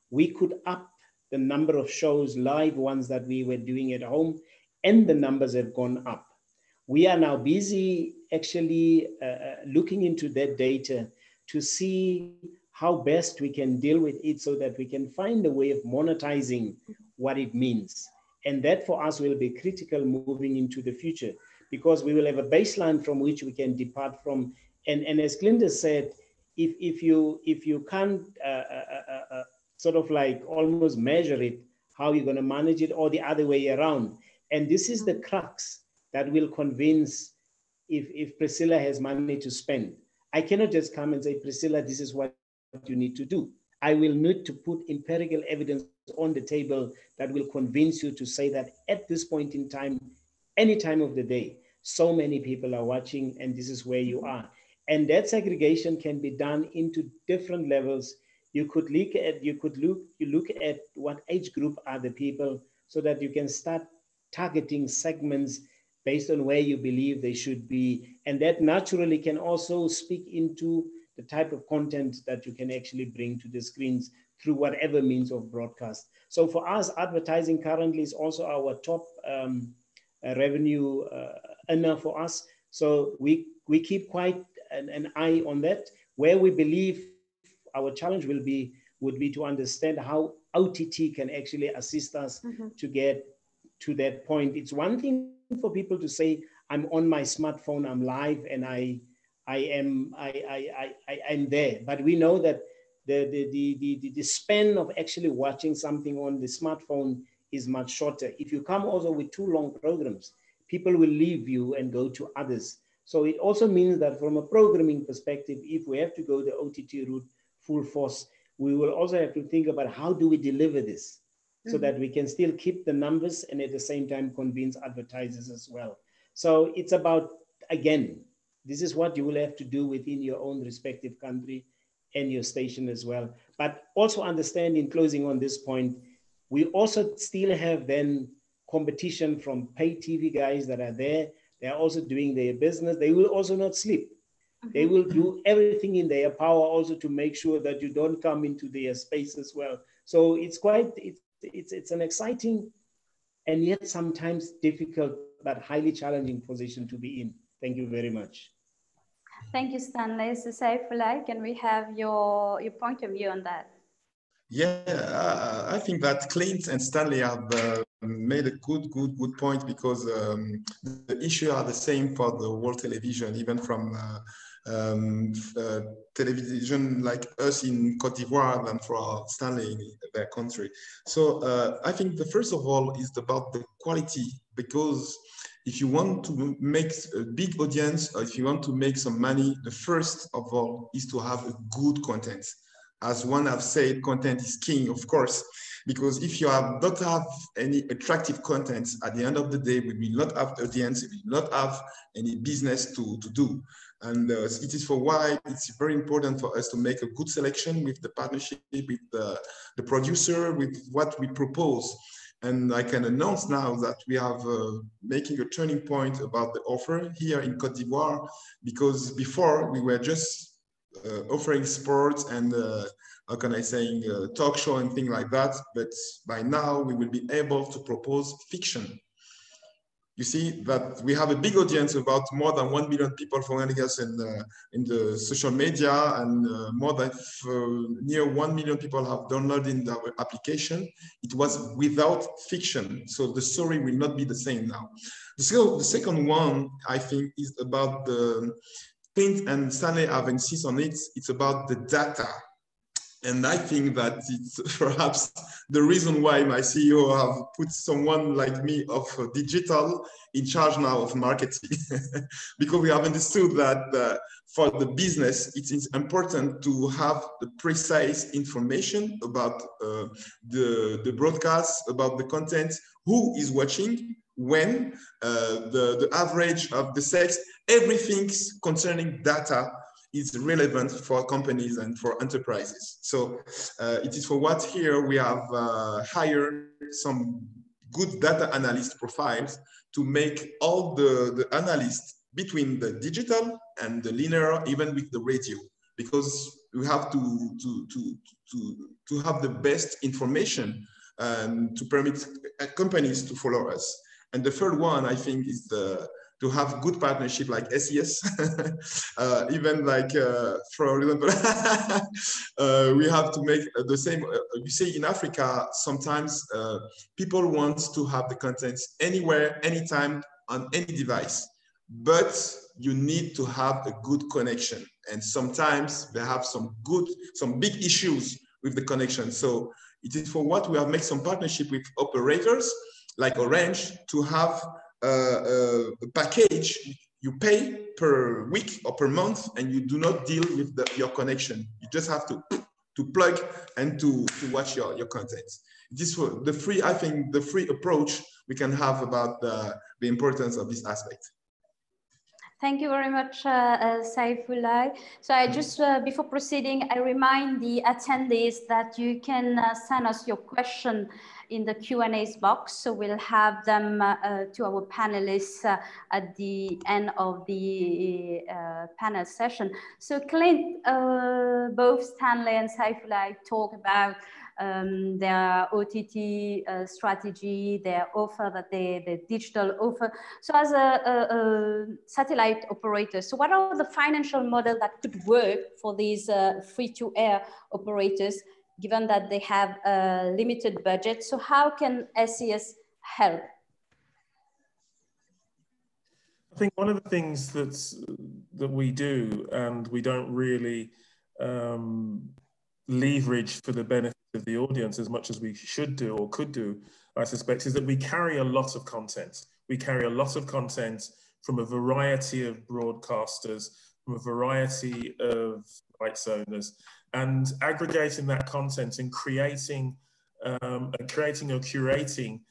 S4: we could up the number of shows, live ones that we were doing at home, and the numbers have gone up. We are now busy actually looking into that data to see how best we can deal with it so that we can find a way of monetizing what it means. And that for us will be critical moving into the future, because we will have a baseline from which we can depart from. And as Glinda said, if you can't sort of like almost measure it, how you're going to manage it, or the other way around. And this is the crux that will convince if Priscilla has money to spend. I cannot just come and say, Priscilla, this is what you need to do. I will need to put empirical evidence on the table that will convince you to say that at this point in time, any time of the day, so many people are watching, and this is where you are. And that segregation can be done into different levels. You could look at what age group are the people, so that you can start targeting segments based on where you believe they should be. And that naturally can also speak into the type of content that you can actually bring to the screens through whatever means of broadcast. So for us, advertising currently is also our top revenue earner for us. So we keep quite an eye on that. Where we believe our challenge will be would be to understand how OTT can actually assist us to get to that point. It's one thing for people to say, I'm on my smartphone, I'm live, and I'm there. But we know that the span of actually watching something on the smartphone is much shorter. If you come also with too long programs, people will leave you and go to others. So it also means that from a programming perspective, if we have to go the OTT route full force, we will also have to think about how do we deliver this so that we can still keep the numbers and at the same time convince advertisers as well. So it's about, again, this is what you will have to do within your own respective country and your station as well. But also understand, in closing on this point, we also still have then competition from pay TV guys that are there. They are also doing their business. They will also not sleep. They will do everything in their power also to make sure that you don't come into their space as well. So it's quite, it's an exciting and yet sometimes difficult but highly challenging position to be in. Thank you very much.
S1: Thank you, Stanley. So Saifullah, can we have your point of view on that?
S5: Yeah, I think that Clint and Stanley have made a good point, because the issues are the same for the world television, even from television like us in Cote d'Ivoire and for Stanley in their country. So I think the first of all is about the quality, because if you want to make a big audience, or if you want to make some money, the first of all is to have a good content. As one have said, content is king, of course, because if you don't have any attractive content, at the end of the day, we will not have audience, we will not have any business to do. And it is for why it's very important for us to make a good selection with the partnership, with the producer, with what we propose. And I can announce now that we have making a turning point about the offer here in Cote d'Ivoire, because before we were just offering sports and how can I say, talk show and things like that. But by now we will be able to propose fiction. You see that we have a big audience, about more than 1 million people following us in the social media, and more than near 1 million people have downloaded our application. It was without fiction, so the story will not be the same now. The second one, I think, is about the Clint and Stanley have insisted on it. It's about the data. And I think that it's perhaps the reason why my CEO have put someone like me of digital in charge now of marketing, because we have understood that for the business, it is important to have the precise information about the broadcast, about the content, who is watching, when, the average of the sex, everything concerning data is relevant for companies and for enterprises. So it is for what here we have hired some good data analyst profiles to make all the analysts between the digital and the linear, even with the radio, because we have to have the best information to permit companies to follow us. And the third one, I think, is to have good partnership like SES, even like, for example, we have to make the same. You see, in Africa, sometimes people want to have the content anywhere, anytime, on any device, but you need to have a good connection. And sometimes they have some big issues with the connection. So it is for what we have made some partnership with operators like Orange to have a package you pay per week or per month, and you do not deal with your connection. You just have to plug and to watch your content. This for the free, I think, the free approach we can have about the importance of this aspect.
S1: Thank you very much, Saifullah. So I just, before proceeding, I remind the attendees that you can send us your question in the Q&A box. So we'll have them to our panelists at the end of the panel session. So Clint, both Stanley and Saifullah talk about their OTT strategy, their offer, that the digital offer. So as a satellite operator, so what are the financial model that could work for these free-to-air operators given that they have a limited budget. So how can SES help?
S3: I think one of the things that we do, and we don't really leverage for the benefit of the audience as much as we should do or could do, I suspect, is that we carry a lot of content. We carry a lot of content from a variety of broadcasters, from a variety of rights owners, and aggregating that content and creating or curating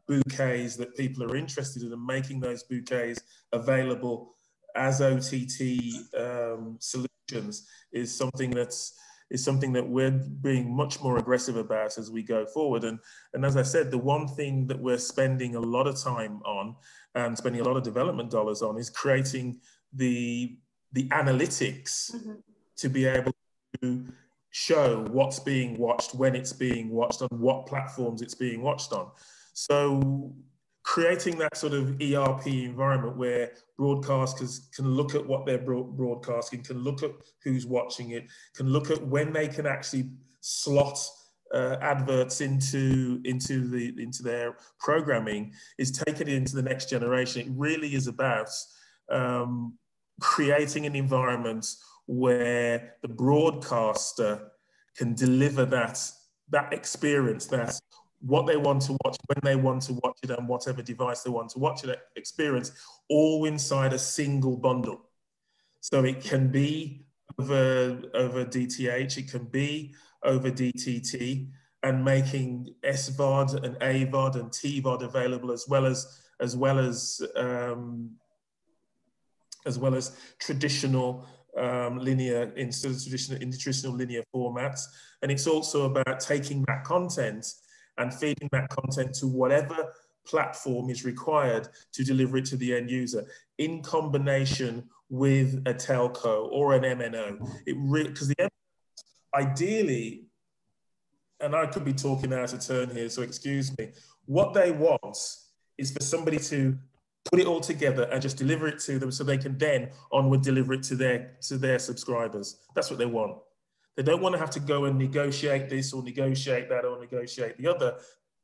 S3: bouquets that people are interested in, and making those bouquets available as OTT solutions is something that we're being much more aggressive about as we go forward. And as I said, the one thing that we're spending a lot of time on and spending a lot of development dollars on is creating the analytics to be able to show what's being watched, when it's being watched, on what platforms it's being watched on. So creating that sort of ERP environment where broadcasters can look at what they're broadcasting, can look at who's watching it, can look at when they can actually slot adverts into their programming, is taking it into the next generation. It really is about creating an environment where the broadcaster can deliver that experience, that what they want to watch, when they want to watch it, and whatever device they want to watch it experience, all inside a single bundle. So it can be over DTH, it can be over DTT, and making SVOD and AVOD and TVOD available, as well as traditional linear in traditional linear formats. And it's also about taking that content and feeding that content to whatever platform is required to deliver it to the end user, in combination with a telco or an MNO. Because ideally, and I could be talking out of turn here, so excuse me, what they want is for somebody to put it all together and just deliver it to them, so they can then onward deliver it to their subscribers. That's what they want. They don't want to have to go and negotiate this or negotiate that or negotiate the other.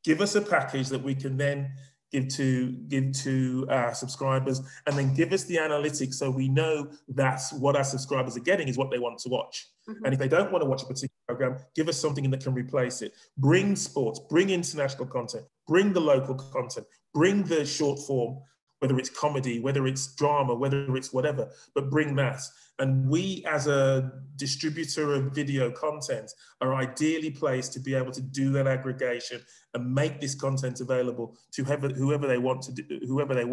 S3: Give us a package that we can then give to our subscribers, and then give us the analytics so we know that's what our subscribers are getting is what they want to watch. And if they don't want to watch a particular program, give us something that can replace it. Bring sports, bring international content, bring the local content, bring the short form, whether it's comedy, whether it's drama, whether it's whatever, but bring that. And we, as a distributor of video content, are ideally placed to be able to do that aggregation and make this content available to whoever they want and to wherever they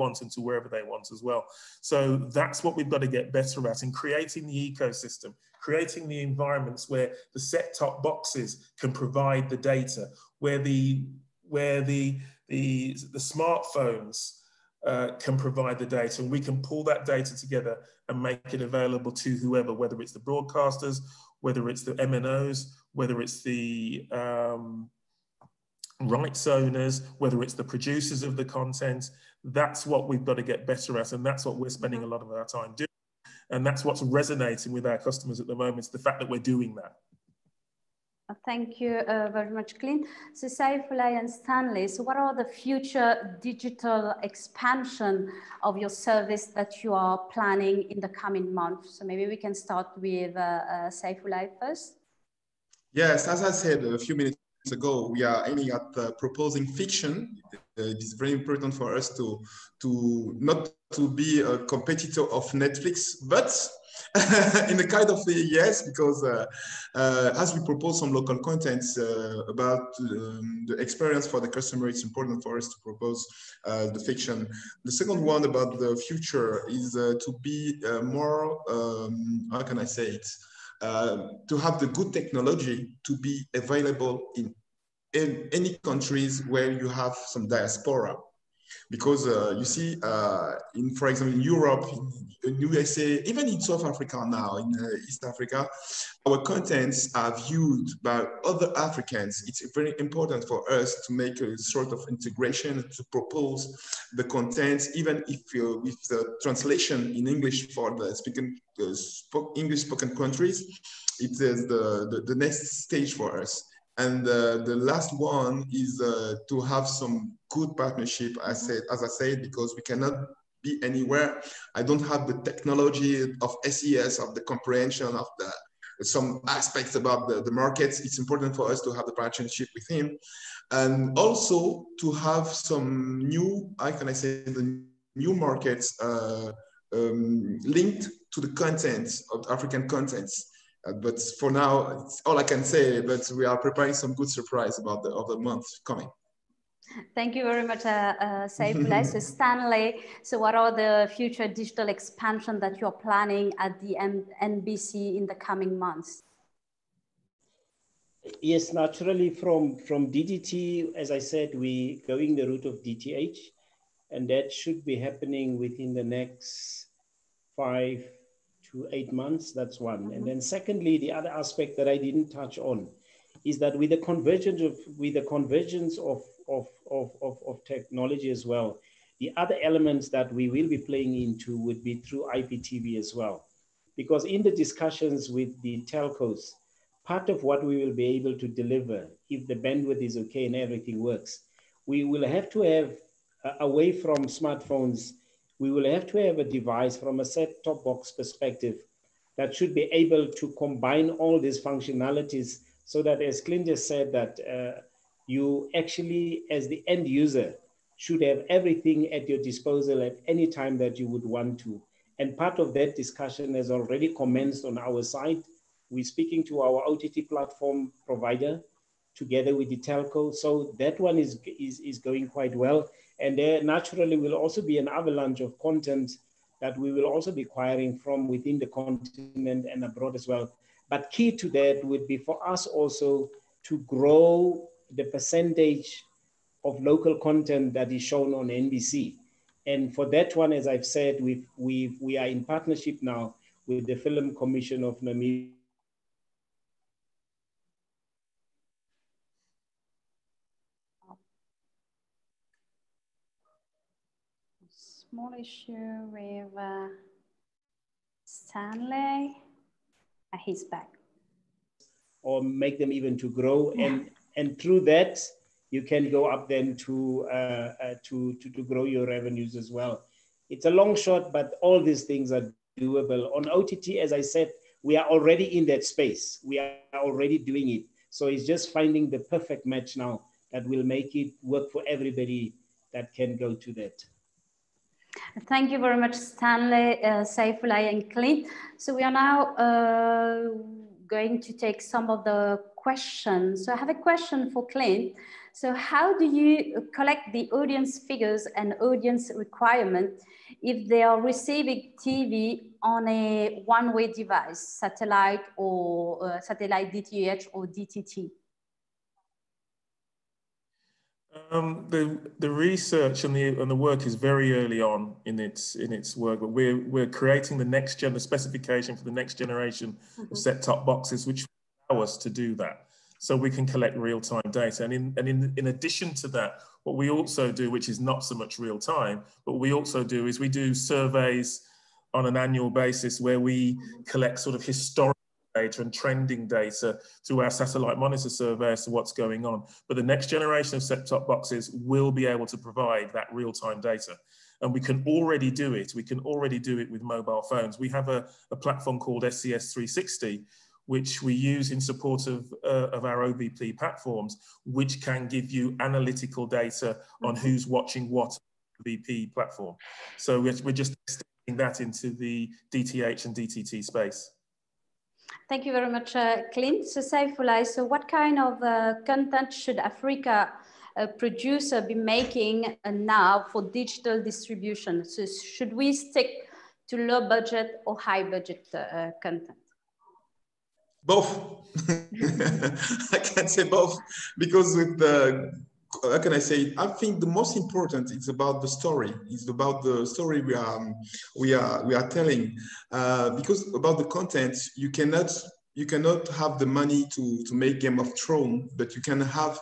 S3: want as well. So that's what we've got to get better at, in creating the ecosystem, creating the environments where the set-top boxes can provide the data, where the smartphones can provide the data, and we can pull that data together and make it available to whoever, whether it's the broadcasters, whether it's the MNOs, whether it's the rights owners, whether it's the producers of the content. That's what we've got to get better at, and that's what we're spending a lot of our time doing. And that's what's resonating with our customers at the moment, is the fact that we're doing that.
S1: Thank you very much, Clint. So Saifullah and Stanley, so what are the future digital expansion of your service that you are planning in the coming months? So maybe we can start with Saifullah first.
S5: Yes, as I said a few minutes ago, we are aiming at proposing fiction. It is very important for us to not to be a competitor of Netflix, but in the kind of yes, because as we propose some local contents about the experience for the customer, it's important for us to propose the fiction. The second one about the future is to be more, how can I say it, to have the good technology to be available in any countries where you have some diaspora. Because you see, for example, in Europe, in USA, even in South Africa now, in East Africa, our contents are viewed by other Africans. It's very important for us to make a sort of integration to propose the content, even if with the translation in English for the English spoken countries, it is the next stage for us. And the last one is to have some good partnership, as I said, because we cannot be anywhere. I don't have the technology of SES, of the comprehension of some aspects about the markets. It's important for us to have the partnership with him. And also to have some new, how can I say, the new markets linked to the contents of African contents. But for now, it's all I can say, but we are preparing some good surprise about the other month coming.
S1: Thank you very much, Saifullah. So Stanley, so what are the future digital expansion that you're planning at the NBC in the coming months?
S4: Yes, naturally from DDT, as I said, we going the route of DTH, and that should be happening within the next 5 to 8 months. That's one. And then secondly, the other aspect that I didn't touch on is that with the convergence of technology as well, the other elements that we will be playing into would be through IPTV as well. Because in the discussions with the telcos, part of what we will be able to deliver, if the bandwidth is okay and everything works, we will have to have, away from smartphones, we will have to have a device from a set-top box perspective that should be able to combine all these functionalities so that, as Clint just said, that you actually, as the end user, should have everything at your disposal at any time that you would want to. And part of that discussion has already commenced on our side. We're speaking to our OTT platform provider together with the telco. So that one is going quite well. And there naturally will also be an avalanche of content that we will also be acquiring from within the continent and abroad as well. But key to that would be for us also to grow the percentage of local content that is shown on NBC. And for that one, as I've said, we are in partnership now with the Film Commission of Namibia.
S1: Small issue with Stanley. He's back.
S4: Or make them even to grow, and through that you can go up then to grow your revenues as well. It's a long shot, but all these things are doable. On OTT, as I said, we are already in that space. We are already doing it. So it's just finding the perfect match now that will make it work for everybody that can go to that.
S1: Thank you very much, Stanley, Saifullah, and Clint. So we are now going to take some of the questions. So I have a question for Clint. So how do you collect the audience figures and audience requirement if they are receiving TV on a one-way device, satellite or satellite DTH or DTT?
S3: The research and the work is very early on in its work, but we're creating the specification for the next generation of set-top boxes, which allow us to do that, so we can collect real-time data. And in addition to that, what we also do, which is not so much real-time, but what we also do is we do surveys on an annual basis where we collect sort of historical data and trending data to our satellite monitor survey as to what's going on. But the next generation of set-top boxes will be able to provide that real-time data. And we can already do it. We can already do it with mobile phones. We have a platform called SES 360, which we use in support of our OVP platforms, which can give you analytical data on who's watching what OVP platform. So we're just extending that into the DTH and DTT space.
S1: Thank you very much, Clint. So Saifullah, so what kind of content should Africa producer be making now for digital distribution? So should we stick to low budget or high budget content?
S5: Both. I can say both, because with the how can I say it? I think the most important is about the story. It's about the story we are telling. Because about the content, you cannot have the money to make Game of Thrones, but you can have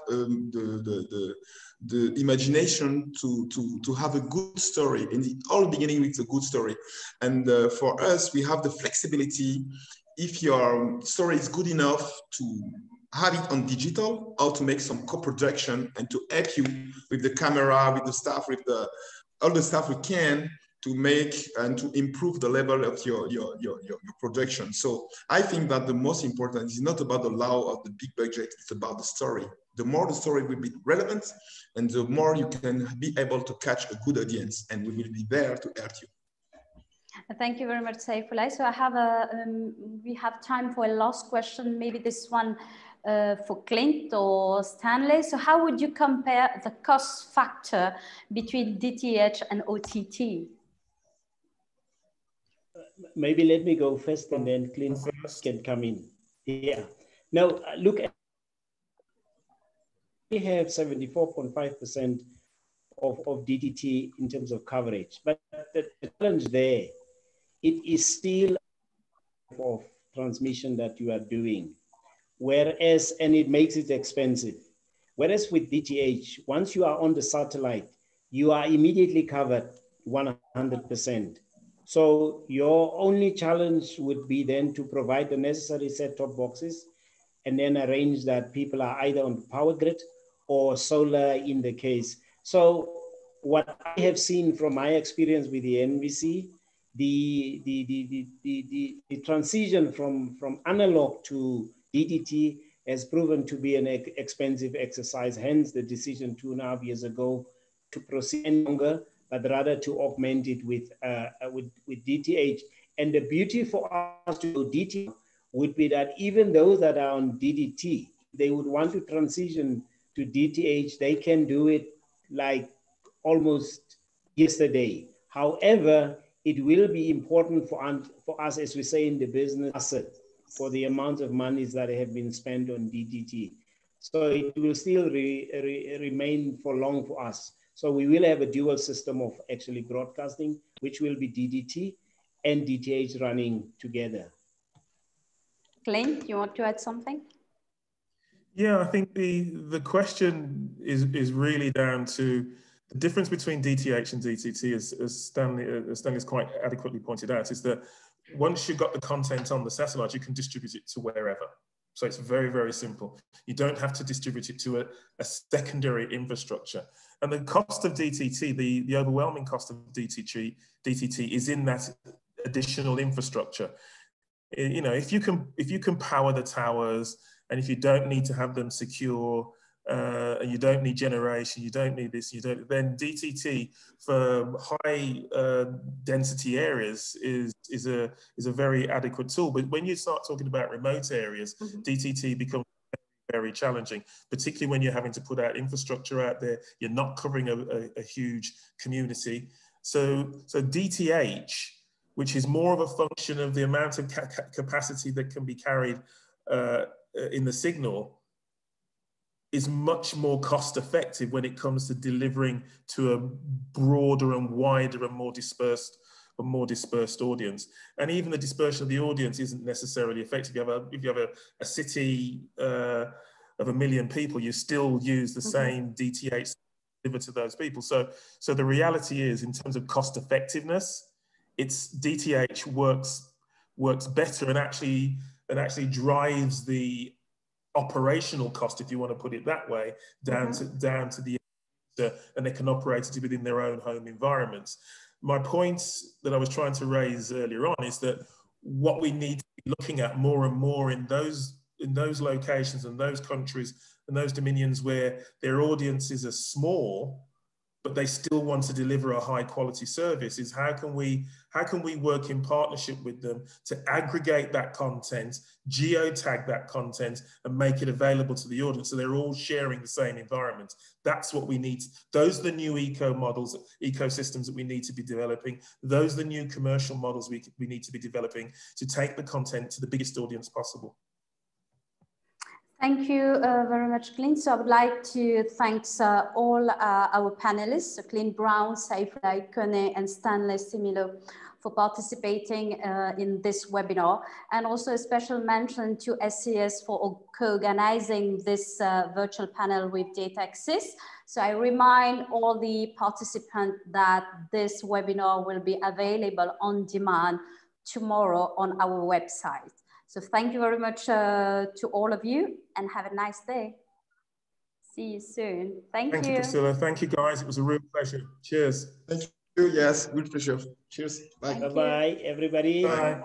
S5: the imagination to have a good story, and it all beginning with a good story. And for us, we have the flexibility. If your story is good enough to have it on digital, how to make some co-production and to help you with the camera, with the staff, with all the stuff we can to make and to improve the level of your production. So I think that the most important is not about the law of the big budget, it's about the story. The more the story will be relevant, and the more you can be able to catch a good audience, and we will be there to help you.
S1: Thank you very much, Saifullah. So I have we have time for a last question, maybe this one for Clint or Stanley. So how would you compare the cost factor between DTH and OTT?
S4: Maybe let me go first and then Clint can come in. Yeah. Now, look, we have 74.5% of DTT in terms of coverage, but the challenge there, it is still of transmission that you are doing, whereas, and it makes it expensive. Whereas with DTH, once you are on the satellite, you are immediately covered 100%. So your only challenge would be then to provide the necessary set-top boxes and then arrange that people are either on the power grid or solar in the case. So what I have seen from my experience with the NBC, the transition from analog to DTT has proven to be an expensive exercise, hence the decision 2.5 years ago to proceed longer, but rather to augment it with DTH. And the beauty for us to do DTH would be that even those that are on DDT, they would want to transition to DTH, they can do it like almost yesterday. However, it will be important for us, as we say in the business, asset for the amount of monies that have been spent on DTT. So it will still remain for long for us. So we will have a dual system of actually broadcasting, which will be DDT and DTH running together.
S1: Clint, you want to add something?
S3: Yeah, I think the question is really down to the difference between DTH and DTT, as Stanley's quite adequately pointed out, is that once you've got the content on the satellite, you can distribute it to wherever. So it's very, very simple. You don't have to distribute it to a secondary infrastructure. And the cost of DTT, the overwhelming cost of DTT is in that additional infrastructure. You know, if you can power the towers, and if you don't need to have them secure, and you don't need generation, you don't need this, then DTT for high density areas is a very adequate tool. But when you start talking about remote areas, DTT becomes very challenging, particularly when you're having to put out infrastructure out there. You're not covering a huge community. So DTH, which is more of a function of the amount of capacity that can be carried in the signal, is much more cost effective when it comes to delivering to a broader and wider and more dispersed audience. And even the dispersion of the audience isn't necessarily effective. If you have a city of 1 million people, you still use the same DTH to deliver to those people. So the reality is, in terms of cost effectiveness, it's DTH works better and actually drives the operational cost, if you want to put it that way, down to the and they can operate it within their own home environments. My point that I was trying to raise earlier on is that what we need to be looking at more and more in those locations and those countries and those dominions where their audiences are small, but they still want to deliver a high quality service, is how can we work in partnership with them to aggregate that content, geotag that content, and make it available to the audience so they're all sharing the same environment. That's what we need. Those are the new ecosystems that we need to be developing. Those are the new commercial models we need to be developing to take the content to the biggest audience possible.
S1: Thank you very much, Clint. So I would like to thank all our panelists, Clint Brown, Saifullah Kone, and Stanley Similo, for participating in this webinar, and also a special mention to SES for co-organizing this virtual panel with Dataxis. So I remind all the participants that this webinar will be available on demand tomorrow on our website. So thank you very much to all of you, and have a nice day. See you soon. Thank you.
S3: Thank you, Priscilla. Thank you, guys. It was a real pleasure. Cheers.
S5: Thank you. Yes, good pleasure. Cheers. Bye.
S4: Bye-bye, everybody.
S3: Bye.